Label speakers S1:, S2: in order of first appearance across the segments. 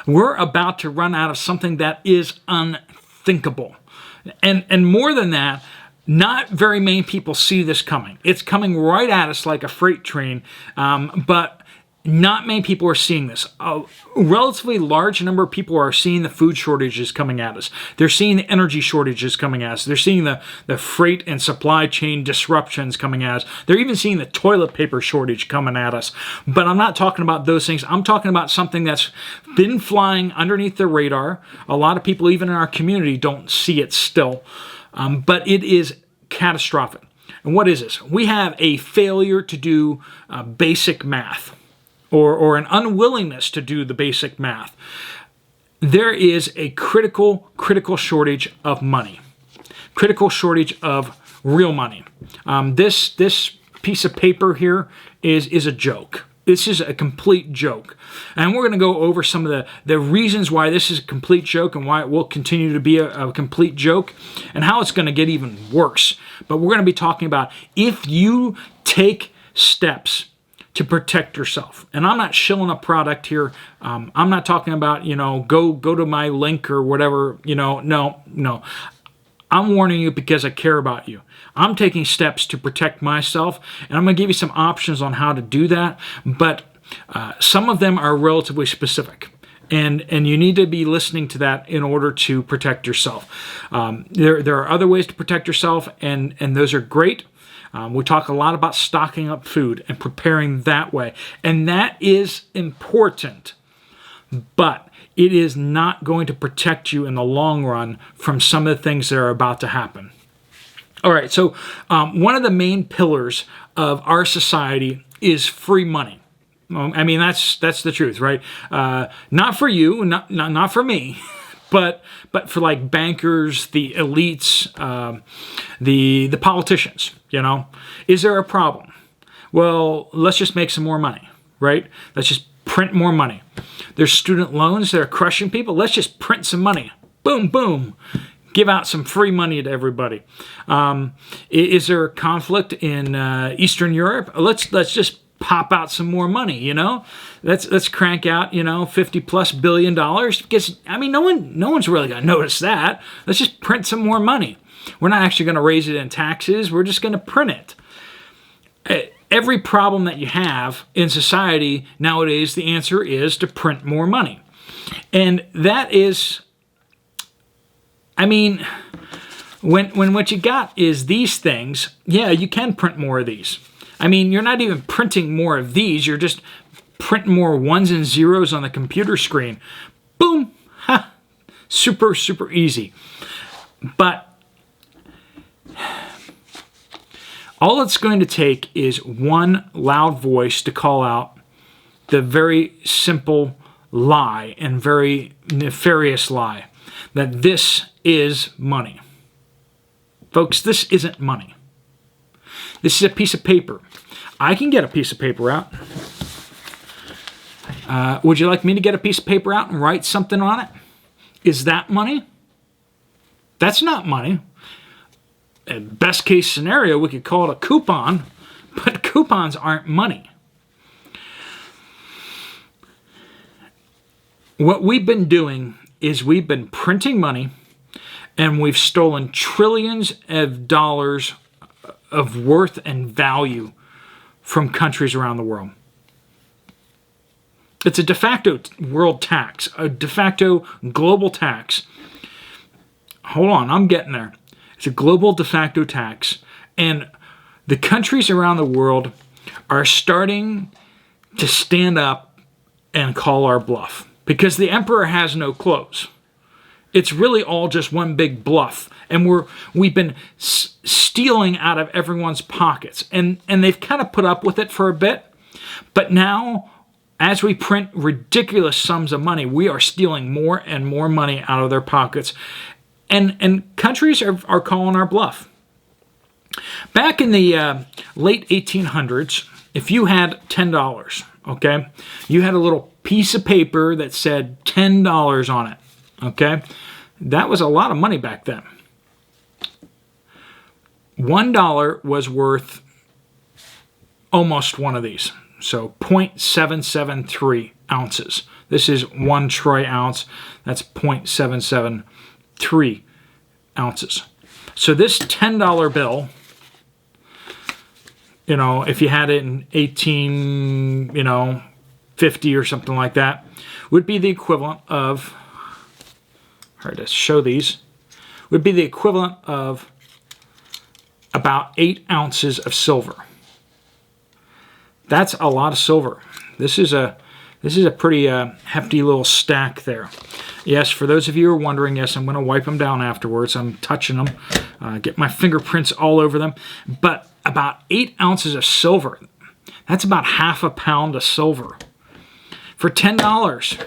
S1: We're about to run out of something that is unthinkable. And more than that, not very many people see this coming. It's coming right at us like a freight train, but not many people are seeing this. A relatively large number of people are seeing the food shortages coming at us. They're seeing the energy shortages coming at us. They're seeing the freight and supply chain disruptions coming at us. They're even seeing the toilet paper shortage coming at us. But I'm not talking about those things. I'm talking about something that's been flying underneath the radar. A lot of people, even in our community, don't see it still. But it is catastrophic. And what is this? We have a failure to do basic math. Or an unwillingness to do the basic math. There is a critical shortage of money. Critical shortage of real money. This piece of paper here is a joke. This is a complete joke. And we're going to go over some of the reasons why this is a complete joke and why it will continue to be a complete joke and how it's going to get even worse. But we're going to be talking about if you take steps to protect yourself. And I'm not shilling a product here. I'm not talking about, go to my link or whatever, no. I'm warning you because I care about you. I'm taking steps to protect myself, and I'm going to give you some options on how to do that, but some of them are relatively specific. And you need to be listening to that in order to protect yourself. There are other ways to protect yourself, and those are great. We talk a lot about stocking up food and preparing that way. And that is important. But it is not going to protect you in the long run from some of the things that are about to happen. All right, so one of the main pillars of our society is free money. I mean, that's the truth, right? Not for you, not for me. But for like bankers, the elites, the politicians, is there a problem? Well, let's just make some more money, right? Let's just print more money. There's student loans that are crushing people. Let's just print some money. Boom, boom. Give out some free money to everybody. Is there a conflict in Eastern Europe? Let's just pop out some more money, Let's crank out, $50+ billion because no one's really gonna notice that. Let's just print some more money. We're not actually gonna raise it in taxes. We're just gonna print it. Every problem that you have in society nowadays, the answer is to print more money. And that is, when what you got is these things, yeah, you can print more of these. You're not even printing more of these. You're just printing more ones and zeros on the computer screen. Boom. Ha. Super, super easy. But all it's going to take is one loud voice to call out the very simple lie and very nefarious lie that this is money. Folks, this isn't money. This is a piece of paper. I can get a piece of paper out. Would you like me to get a piece of paper out and write something on it? Is that money? That's not money. Best case scenario, we could call it a coupon, but coupons aren't money. What we've been doing is we've been printing money and we've stolen trillions of dollars of worth and value from countries around the world. It's a de facto world tax, a de facto global tax. Hold on, I'm getting there. It's a global de facto tax. And the countries around the world are starting to stand up and call our bluff because the emperor has no clothes. It's really all just one big bluff. And we've been stealing out of everyone's pockets. And they've kind of put up with it for a bit. But now, as we print ridiculous sums of money, we are stealing more and more money out of their pockets. And countries are calling our bluff. Back in the late 1800s, if you had $10, okay, you had a little piece of paper that said $10 on it, okay? That was a lot of money back then. $1 was worth almost one of these. So 0.773 ounces. This is 1 troy ounce. That's 0.773 ounces. So this $10 bill, you know, if you had it in 1850 or something like that, would be the equivalent of, hard to show these, would be the equivalent of about 8 ounces of silver. That's a lot of silver. This is a pretty hefty little stack there. Yes, for those of you who are wondering, yes, I'm going to wipe them down afterwards. I'm touching them, get my fingerprints all over them. But about 8 ounces of silver. That's about half a pound of silver for $10.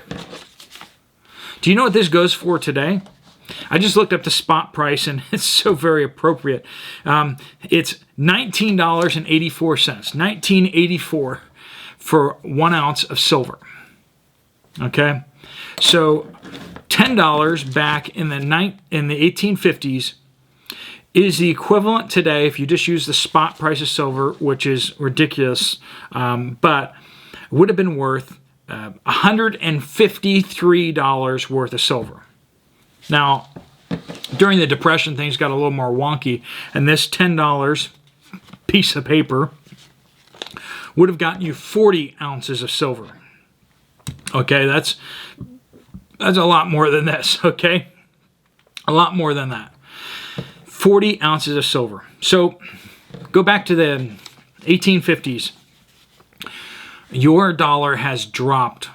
S1: Do you know what this goes for today? I just looked up the spot price, and it's so very appropriate. It's $19.84. $19.84 for 1 ounce of silver. Okay, so $10 back in the 1850s is the equivalent today, if you just use the spot price of silver, which is ridiculous, but would have been worth $153 worth of silver. Now, during the Depression, things got a little more wonky, and this $10 piece of paper would have gotten you 40 ounces of silver. Okay, that's a lot more than this, okay? A lot more than that. 40 ounces of silver. So, go back to the 1850s. Your dollar has dropped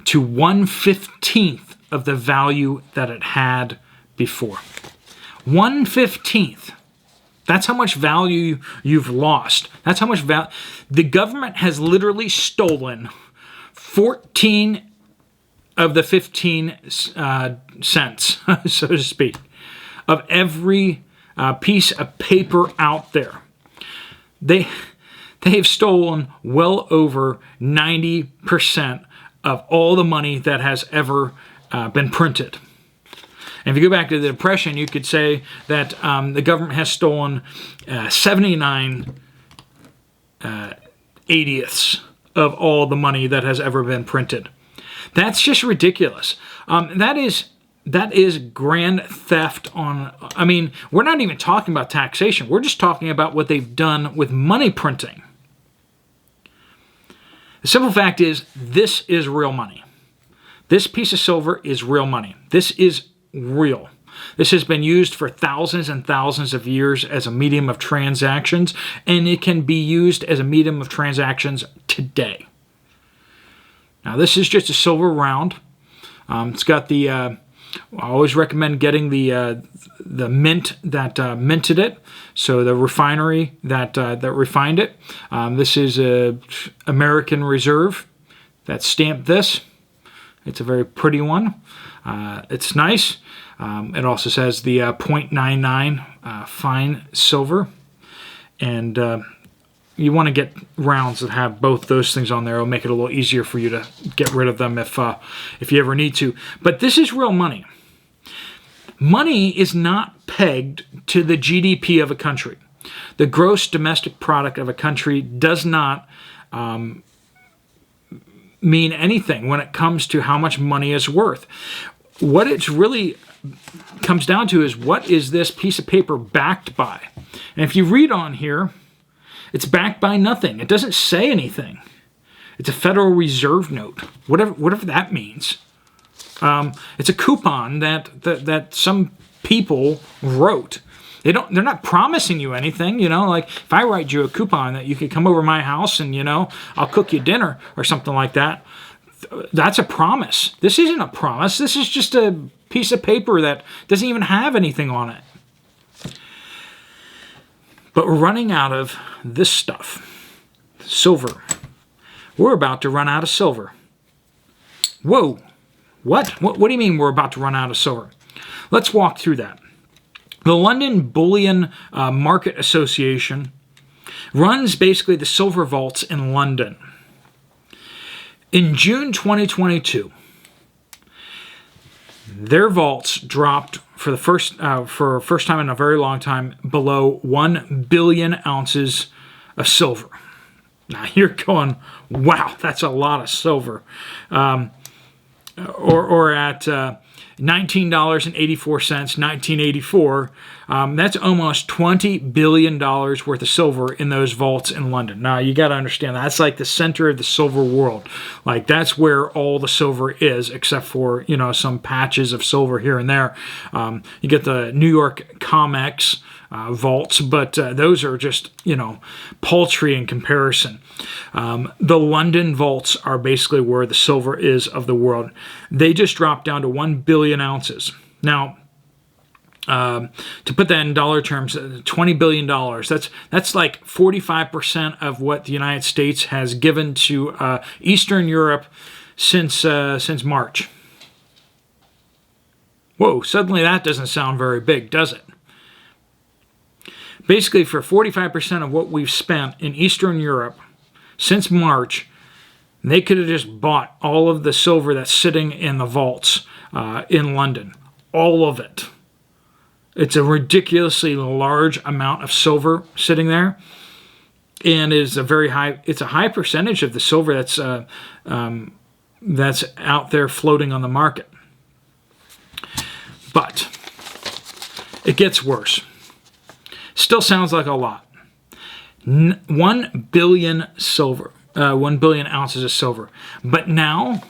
S1: to 1/15 of the value that it had before. 1/15. That's how much value you've lost. That's how much value. The government has literally stolen 14 of the 15 cents, so to speak, of every piece of paper out there. They've stolen well over 90% of all the money that has ever been printed. And if you go back to the Depression, you could say that the government has stolen 79 eightieths of all the money that has ever been printed. That's just ridiculous. That is grand theft on, I mean, we're not even talking about taxation. We're just talking about what they've done with money printing. The simple fact is, this is real money. This piece of silver is real money. This is real. This has been used for thousands and thousands of years as a medium of transactions, and it can be used as a medium of transactions today. Now, this is just a silver round. It's got the, I always recommend getting the mint that minted it, so the refinery that refined it. This is a American Reserve that stamped this. It's a very pretty one. It's nice. It also says the 0.99 fine silver, and you want to get rounds that have both those things on there. It'll make it a little easier for you to get rid of them if you ever need to. But this is real money. Money is not pegged to the GDP of a country. The gross domestic product of a country does not mean anything when it comes to how much money is worth. What it really comes down to is, what is this piece of paper backed by? And if you read on here, it's backed by nothing. It doesn't say anything. It's a Federal Reserve note, whatever that means. It's a coupon that some people wrote. They're not promising you anything, you know. Like, if I write you a coupon that you can come over my house and, you know, I'll cook you dinner or something like that, that's a promise. This isn't a promise. This is just a piece of paper that doesn't even have anything on it. But we're running out of this stuff. Silver. We're about to run out of silver. Whoa. What? What do you mean we're about to run out of silver? Let's walk through that. The London Bullion Market Association runs basically the silver vaults in London. In June 2022, their vaults dropped for first time in a very long time below 1 billion ounces of silver. Now you're going, wow, that's a lot of silver. Or at $19.84, 1984, that's almost $20 billion worth of silver in those vaults in London. Now, you got to understand, that's like the center of the silver world. Like, that's where all the silver is, except for, you know, some patches of silver here and there. You get the New York COMEX vaults, but those are just, you know, paltry in comparison. The London vaults are basically where the silver is of the world. They just dropped down to 1 billion ounces. Now, to put that in dollar terms, $20 billion, that's like 45% of what the United States has given to Eastern Europe since March. Whoa, suddenly that doesn't sound very big, does it? Basically, for 45% of what we've spent in Eastern Europe since March, they could have just bought all of the silver that's sitting in the vaults in London. All of it. It's a ridiculously large amount of silver sitting there, and it's a high percentage of the silver that's out there floating on the market. But it gets worse. Still sounds like a lot. 1 billion silver, 1 billion ounces of silver. But now,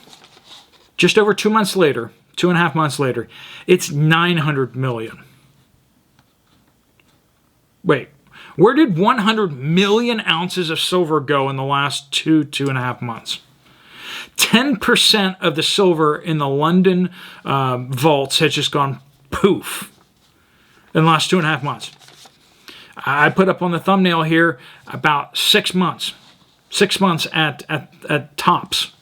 S1: just over 2 months later, 2.5 months later, it's 900 million. Wait, where did 100 million ounces of silver go in the last 2.5 months? 10% of the silver in the London vaults has just gone poof in the last 2.5 months. I put up on the thumbnail here about 6 months. 6 months at tops.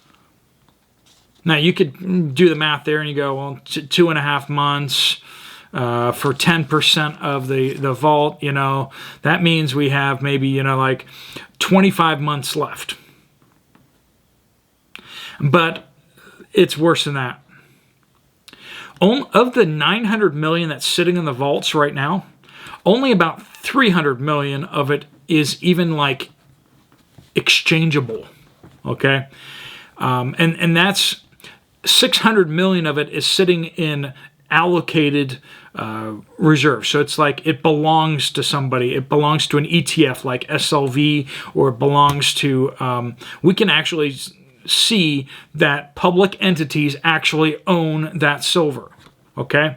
S1: Now, you could do the math there and you go, well, 2.5 months for 10% of the vault, you know, that means we have maybe, you know, like 25 months left. But it's worse than that. Of the 900 million that's sitting in the vaults right now, only about 300 million of it is even like exchangeable, okay? And that's 600 million of it is sitting in allocated reserves. So it's like it belongs to somebody. It belongs to an ETF like SLV, or it belongs to, we can actually see that public entities actually own that silver, okay?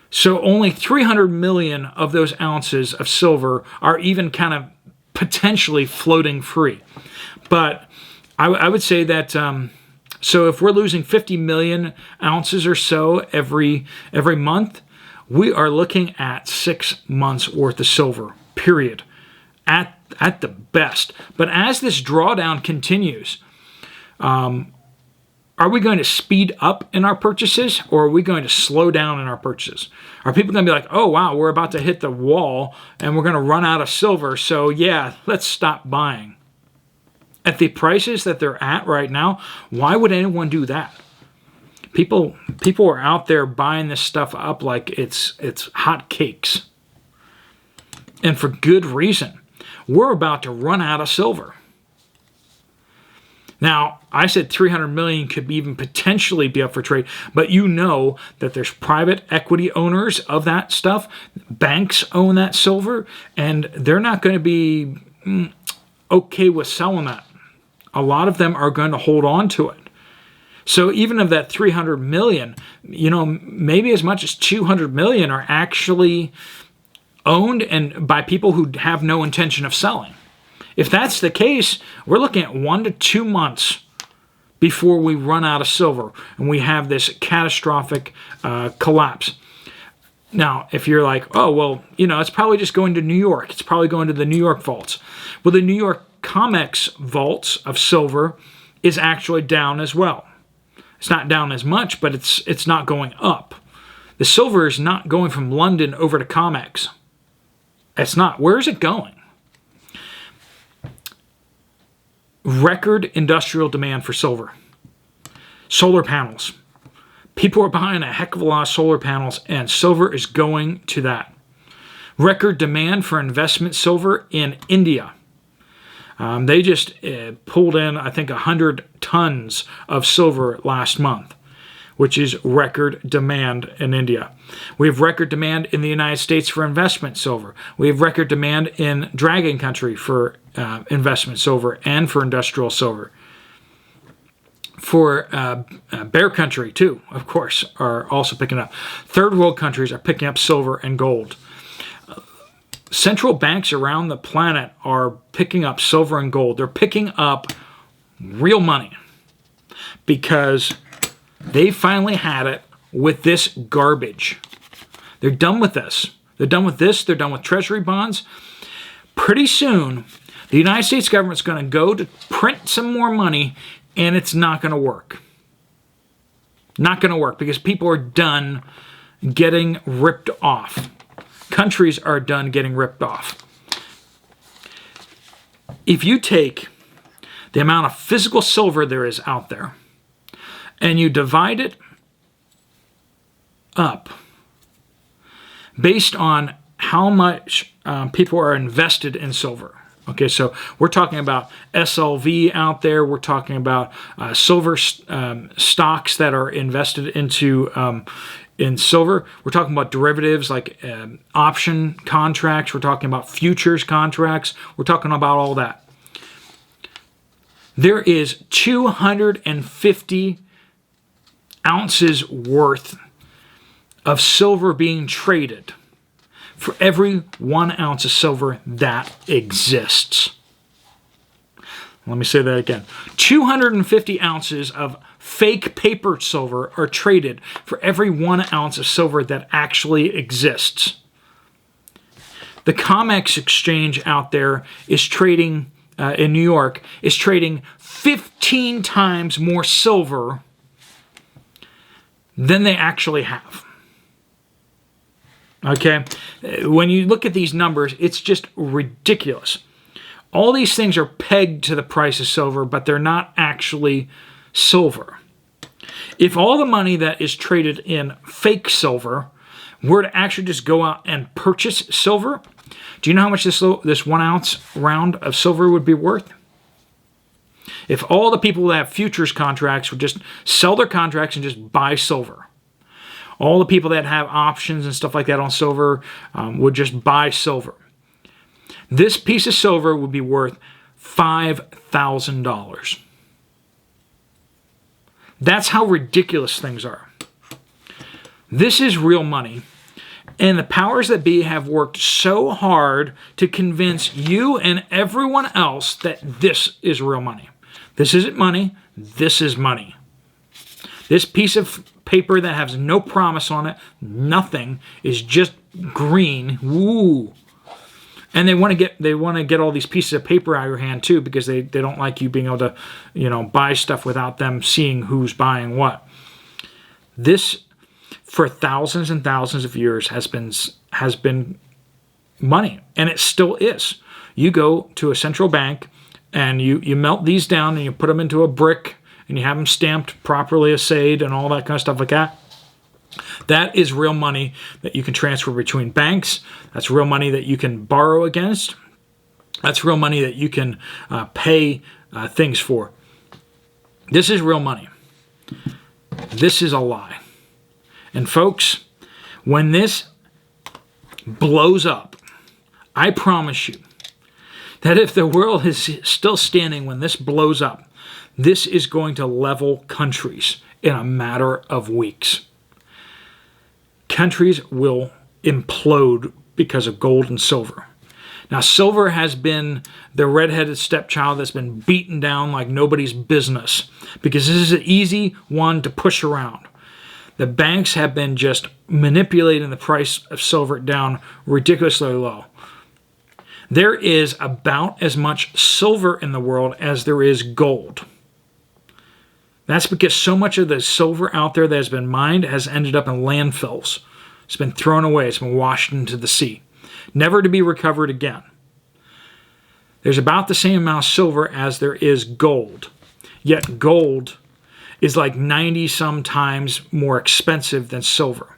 S1: So only 300 million of those ounces of silver are even kind of potentially floating free. But I would say that, so if we're losing 50 million ounces or so every month, we are looking at 6 months worth of silver, period, at the best. But as this drawdown continues, are we going to speed up in our purchases, or are we going to slow down in our purchases? Are people going to be like, oh, wow, we're about to hit the wall and we're going to run out of silver, so yeah, let's stop buying? At the prices that they're at right now, why would anyone do that? People are out there buying this stuff up like it's hot cakes. And for good reason. We're about to run out of silver. Now, I said 300 million could even potentially be up for trade, but you know that there's private equity owners of that stuff. Banks own that silver, and they're not going to be okay with selling that. A lot of them are going to hold on to it. So even of that 300 million, you know, maybe as much as 200 million are actually owned and by people who have no intention of selling. If that's the case, we're looking at 1 to 2 months before we run out of silver and we have this catastrophic collapse. Now, if you're like, oh, well, you know, it's probably just going to New York. It's probably going to the New York vaults. Well, the New York COMEX vaults of silver is actually down as well. It's not down as much, but it's not going up. The silver is not going from London over to COMEX. It's not. Where is it going? Record industrial demand for silver. Solar panels. People are buying a heck of a lot of solar panels, and silver is going to that. Record demand for investment silver in India. They just pulled in, I think, 100 tons of silver last month, which is record demand in India. We have record demand in the United States for investment silver. We have record demand in Dragon Country for investment silver and for industrial silver. For Bear Country, too, of course, are also picking up. Third world countries are picking up silver and gold. Central banks around the planet are picking up silver and gold. They're picking up real money because they finally had it with this garbage. They're done with this. They're done with this. They're done with treasury bonds. Pretty soon, the United States government's going to go to print some more money, and it's not going to work. Not going to work because people are done getting ripped off. Countries are done getting ripped off. If you take the amount of physical silver there is out there and you divide it up based on how much people are invested in silver. Okay, so we're talking about SLV out there. We're talking about silver stocks that are invested into in silver. We're talking about derivatives like option contracts. We're talking about futures contracts. We're talking about all that. There is 250 ounces worth of silver being traded for every 1 ounce of silver that exists. Let me say that again. 250 ounces of fake paper silver are traded for every 1 ounce of silver that actually exists. The COMEX exchange out there is trading, in New York, is trading 15 times more silver than they actually have. Okay? When you look at these numbers, it's just ridiculous. All these things are pegged to the price of silver, but they're not actually silver. If all the money that is traded in fake silver were to actually just go out and purchase silver, do you know how much this 1 ounce round of silver would be worth? If all the people that have futures contracts would just sell their contracts and just buy silver, all the people that have options and stuff like that on silver would just buy silver, this piece of silver would be worth $5,000. That's how ridiculous things are. This is real money. And the powers that be have worked so hard to convince you and everyone else that this is real money. This isn't money. This is money. This piece of paper that has no promise on it, nothing, is just green. Woo! And they want to get all these pieces of paper out of your hand too, because they don't like you being able to, buy stuff without them seeing who's buying what. This, for thousands and thousands of years, has been money, and it still is. You go to a central bank and you melt these down and you put them into a brick and you have them stamped properly, assayed, and all that kind of stuff like that. That is real money that you can transfer between banks. That's real money that you can borrow against. That's real money that you can pay things for. This is real money. This is a lie. And folks, when this blows up, I promise you that if the world is still standing when this blows up, this is going to level countries in a matter of weeks. Countries will implode because of gold and silver. Now, silver has been the redheaded stepchild that's been beaten down like nobody's business because this is an easy one to push around. The banks have been just manipulating the price of silver down ridiculously low. There is about as much silver in the world as there is gold. That's because so much of the silver out there that has been mined has ended up in landfills. It's been thrown away. It's been washed into the sea, never to be recovered again. There's about the same amount of silver as there is gold. Yet gold is like 90-some times more expensive than silver.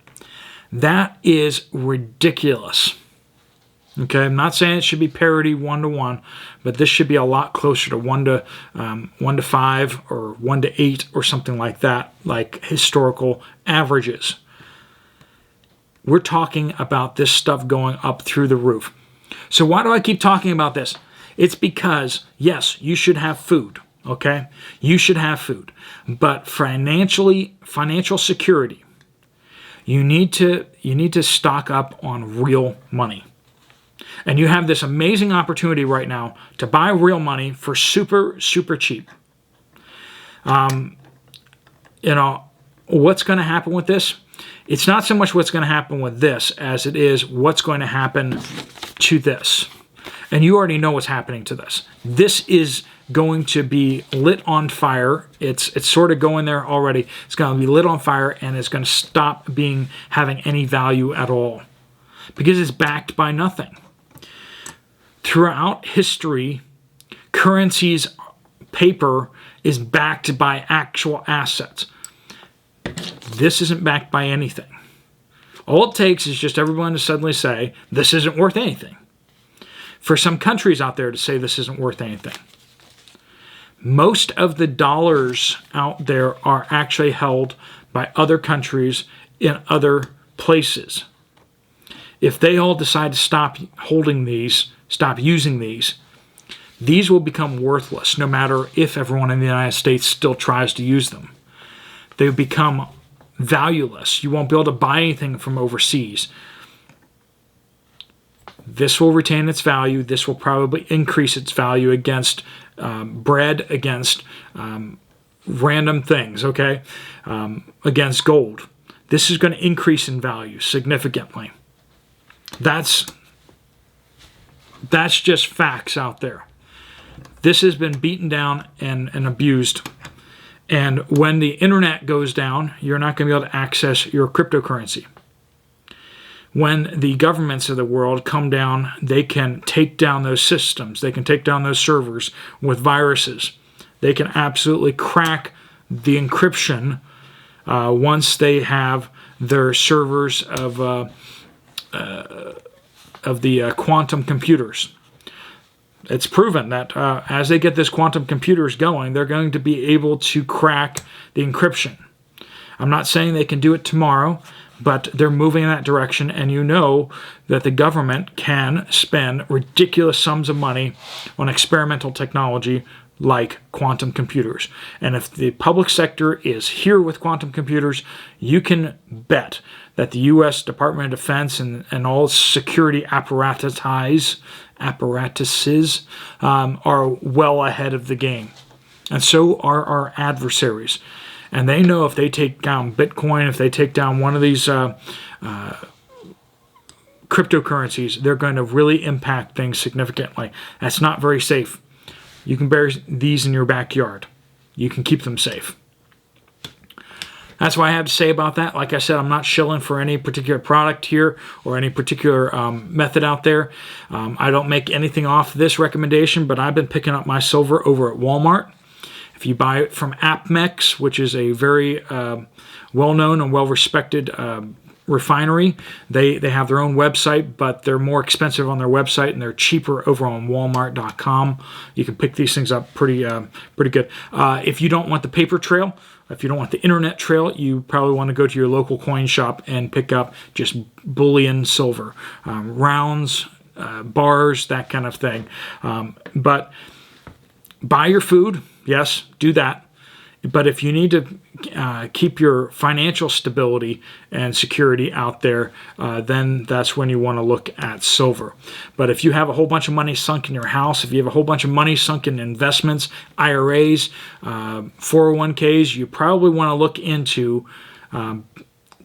S1: That is ridiculous. Okay, I'm not saying it should be parity 1-to-1, but this should be a lot closer to 1-to-5 or 1-to-8 or something like that, like historical averages. We're talking about this stuff going up through the roof. So why do I keep talking about this? It's because, yes, you should have food, okay? You should have food. But financial security, you need to stock up on real money. And you have this amazing opportunity right now to buy real money for super, super cheap. What's going to happen with this? It's not so much what's going to happen with this as it is what's going to happen to this. And you already know what's happening to this. This is going to be lit on fire. It's sort of going there already. It's going to be lit on fire, and it's going to stop having any value at all because it's backed by nothing. Throughout history, currency's paper is backed by actual assets. This isn't backed by anything. All it takes is just everyone to suddenly say, this isn't worth anything. For some countries out there to say this isn't worth anything. Most of the dollars out there are actually held by other countries in other places. If they all decide to stop holding these, stop using these will become worthless no matter if everyone in the United States still tries to use them. They become valueless. You won't be able to buy anything from overseas. This will retain its value. This will probably increase its value against bread, against random things, okay? Against gold. This is going to increase in value significantly. That's just facts out there. This has been beaten down and abused. And when the internet goes down, you're not going to be able to access your cryptocurrency. When the governments of the world come down, they can take down those systems. They can take down those servers with viruses. They can absolutely crack the encryption once they have their servers of the quantum computers. It's proven that as they get this quantum computers going, they're going to be able to crack the encryption. I'm not saying they can do it tomorrow, but they're moving in that direction, and you know that the government can spend ridiculous sums of money on experimental technology like quantum computers. And if the public sector is here with quantum computers, you can bet that the U.S. Department of Defense and all security apparatuses are well ahead of the game. And so are our adversaries. And they know if they take down Bitcoin, if they take down one of these cryptocurrencies, they're going to really impact things significantly. That's not very safe. You can bury these in your backyard. You can keep them safe. That's what I have to say about that. Like I said, I'm not shilling for any particular product here or any particular method out there. I don't make anything off this recommendation, but I've been picking up my silver over at Walmart. If you buy it from APMEX, which is a very well-known and well-respected refinery, they have their own website, but they're more expensive on their website and they're cheaper over on Walmart.com. You can pick these things up pretty good. If you don't want the paper trail, if you don't want the internet trail, you probably want to go to your local coin shop and pick up just bullion silver, rounds, bars, that kind of thing. But buy your food. Yes, do that. But if you need to keep your financial stability and security out there, then that's when you want to look at silver. But if you have a whole bunch of money sunk in your house, if you have a whole bunch of money sunk in investments, IRAs, 401ks, you probably want to look into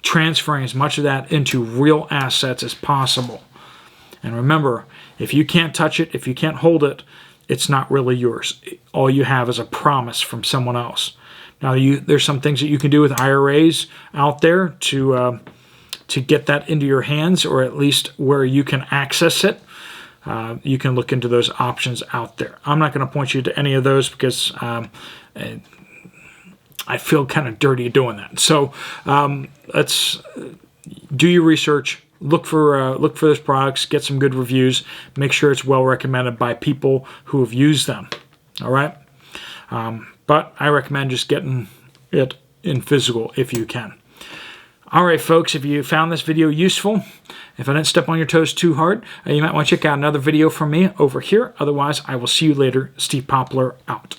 S1: transferring as much of that into real assets as possible. And remember, if you can't touch it, if you can't hold it, it's not really yours. All you have is a promise from someone else. Now, there's some things that you can do with IRAs out there to get that into your hands, or at least where you can access it. You can look into those options out there. I'm not going to point you to any of those because I feel kind of dirty doing that. So let's do your research, look for those products, get some good reviews, make sure it's well recommended by people who have used them. All right, but I recommend just getting it in physical if you can. All right, folks, if you found this video useful, if I didn't step on your toes too hard, you might want to check out another video from me over here. Otherwise, I will see you later. Steve Poplar out.